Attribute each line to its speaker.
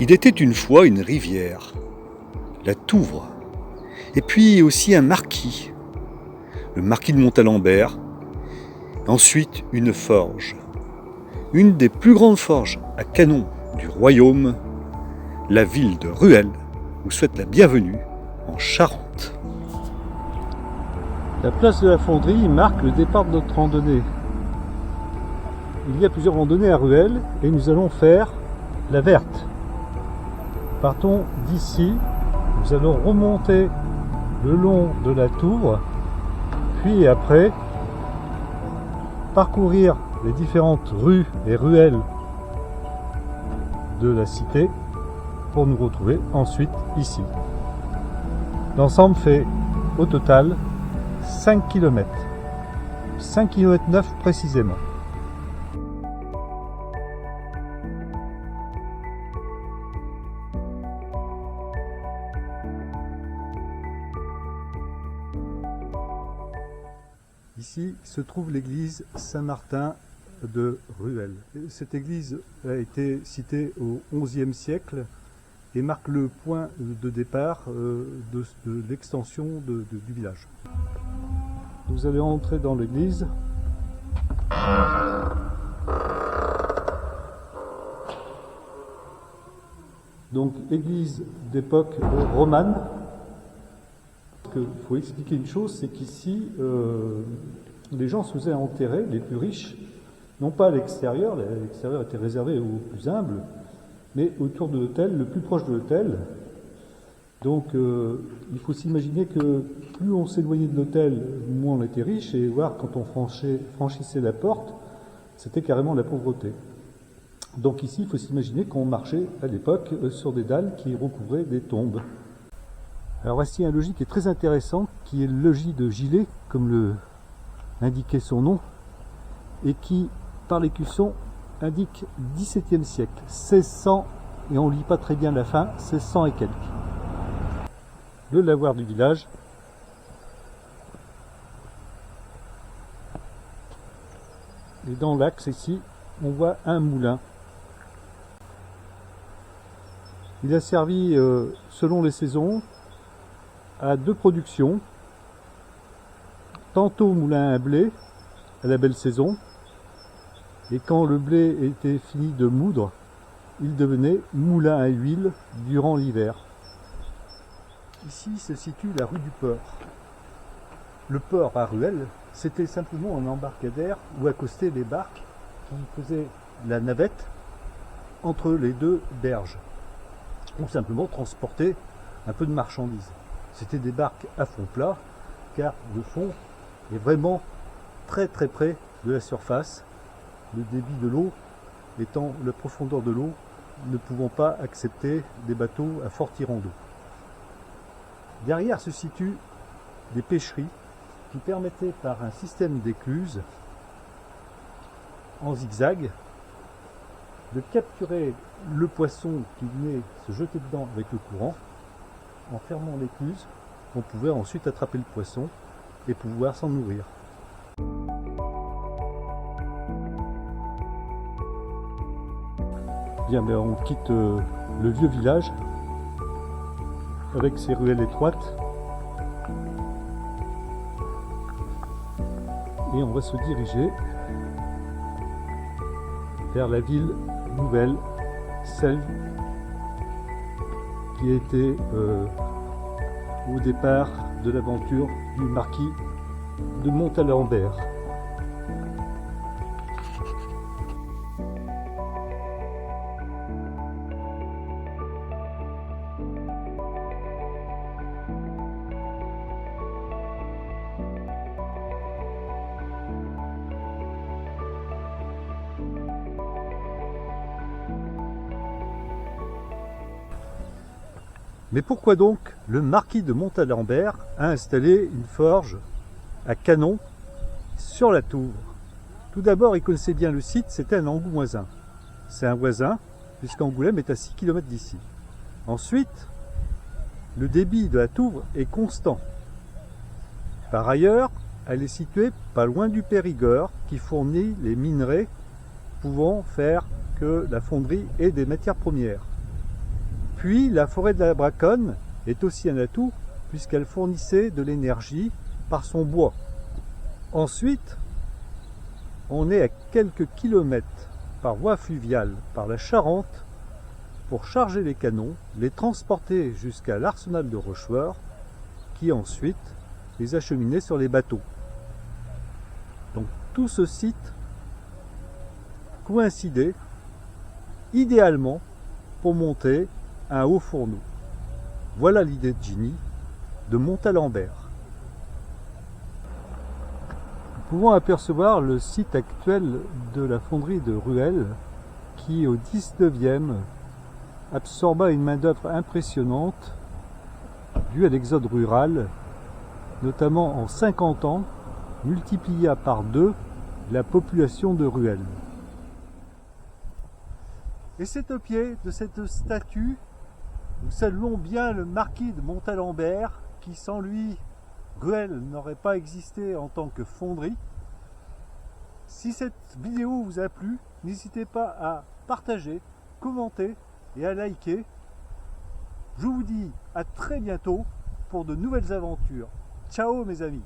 Speaker 1: Il était une fois une rivière, la Touvre, et puis aussi un marquis, le marquis de Montalembert, ensuite une forge, une des plus grandes forges à canon du royaume, la ville de Rueil vous souhaite la bienvenue en Charente.
Speaker 2: La place de la Fonderie marque le départ de notre randonnée. Il y a plusieurs randonnées à Rueil et nous allons faire la verte. Partons d'ici, nous allons remonter le long de la Touvre, puis après parcourir les différentes rues et ruelles de la cité pour nous retrouver ensuite ici. L'ensemble fait au total 5 km. 5 km 9 précisément. Ici se trouve l'église Saint-Martin de Rueil. Cette église a été citée au XIe siècle et marque le point de départ de l'extension du village. Vous allez entrer dans l'église. Donc église d'époque romane. Il faut expliquer une chose, c'est qu'ici les gens se faisaient enterrer, les plus riches, non pas à l'extérieur était réservé aux plus humbles, mais autour de l'autel, le plus proche de l'autel. Donc il faut s'imaginer que plus on s'éloignait de l'autel, moins on était riche, et voir quand on franchissait la porte, c'était carrément la pauvreté. Donc ici, il faut s'imaginer qu'on marchait à l'époque sur des dalles qui recouvraient des tombes. Alors voici un logis qui est très intéressant, qui est le logis de Gilet, comme l'indiquait son nom, et qui, par l'écusson, indique 17e siècle, 1600, et on ne lit pas très bien la fin, 1600 et quelques. Le lavoir du village. Et dans l'axe ici, on voit un moulin. Il a servi, selon les saisons, à deux productions, tantôt moulin à blé à la belle saison, et quand le blé était fini de moudre, il devenait moulin à huile durant l'hiver. Ici se situe la rue du Port. Le port à Rueil, c'était simplement un embarcadère où accostaient les barques qui faisaient la navette entre les deux berges, ou simplement transporter un peu de marchandises. C'était des barques à fond plat, car le fond est vraiment très très près de la surface, le débit de l'eau étant la profondeur de l'eau, ne pouvant pas accepter des bateaux à fort tirant d'eau. Derrière se situent des pêcheries qui permettaient par un système d'écluses en zigzag de capturer le poisson qui venait se jeter dedans avec le courant. En fermant l'écluse, on pouvait ensuite attraper le poisson et pouvoir s'en nourrir. Bien, on quitte le vieux village avec ses ruelles étroites et on va se diriger vers la ville nouvelle, celle qui était au départ de l'aventure du marquis de Montalembert. Mais pourquoi donc le marquis de Montalembert a installé une forge à canon sur la Touvre? Tout d'abord, il connaissait bien le site, c'était un Angoumoisin. C'est un voisin, puisqu'Angoulême est à 6 km d'ici. Ensuite, le débit de la Touvre est constant. Par ailleurs, elle est située pas loin du Périgord, qui fournit les minerais pouvant faire que la fonderie ait des matières premières. puis la forêt de la Braconne est aussi un atout puisqu'elle fournissait de l'énergie par son bois. Ensuite, on est à quelques kilomètres par voie fluviale par la Charente pour charger les canons, les transporter jusqu'à l'arsenal de Rochefort qui ensuite les acheminait sur les bateaux. Donc tout ce site coïncidait idéalement pour monter un haut fourneau. Voilà l'idée de Ginny de Montalembert. Nous pouvons apercevoir le site actuel de la fonderie de Ruelle qui, au 19e, absorba une main-d'œuvre impressionnante due à l'exode rural, notamment en 50 ans, multiplia par 2 la population de Ruelle. Et c'est au pied de cette statue, nous saluons bien le marquis de Montalembert, qui sans lui, Ruelle n'aurait pas existé en tant que fonderie. Si cette vidéo vous a plu, n'hésitez pas à partager, commenter et à liker. Je vous dis à très bientôt pour de nouvelles aventures. Ciao mes amis!